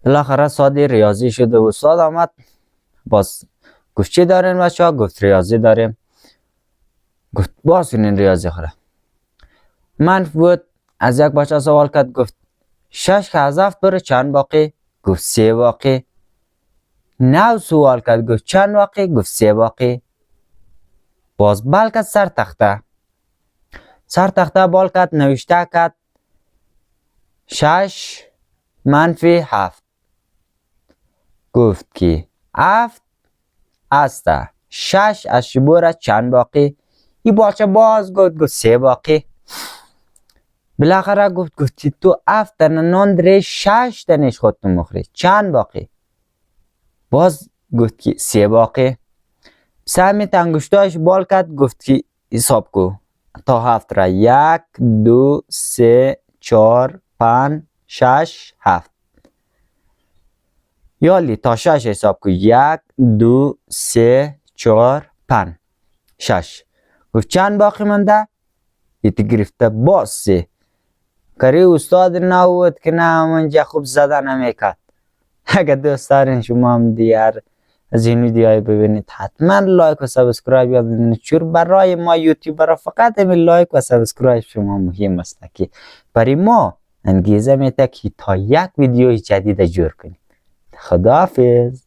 بالاخره ساعت ریاضی شد و استاد آمد. باز گفت چی دارین بچه ها؟ گفت ریاضی داریم. گفت باز کنین ریاضی خوره. من بود از یک بچه سوال کرد، گفت 6 که از 7 بره چند باقی؟ گفت 3 باقی. 9 سوال کرد، گفت چند باقی؟ گفت 3 باقی. باز بال کرد سر تخته بال کرد، نوشته کرد 6 منفی 7. گفت که 7 است، 6 از شبوره چند باقی؟ این بچه باز گفت 3 باقی. بالاخره گفت تو 7 تنه نان داری، 6 تنش خودتون مخوری، چند باقی؟ باز گفت که 3 باقی. سهمیت انگشتاش بال کرد، گفت که حساب کو تا 7 را. 1 2 3 4 5 6 7. یالی تا 6 حساب کو. 1 2 3 4 5 6. گفت چند باقی مونده؟ ایت گرفته باز 3. کاری استاد نبود که نه همونجا خوب زدن نمیکرد. اگر دوست دارین شما هم دیگر از این ویدیوهای ببینید، حتما لایک و سابسکرایب یادتون چور برای ما یوتیوبر فقط همین لایک و سابسکرایب شما مهم است که برای ما انگیزه میده که تا یک ویدیو جدید جور کنیم. خداحافظ.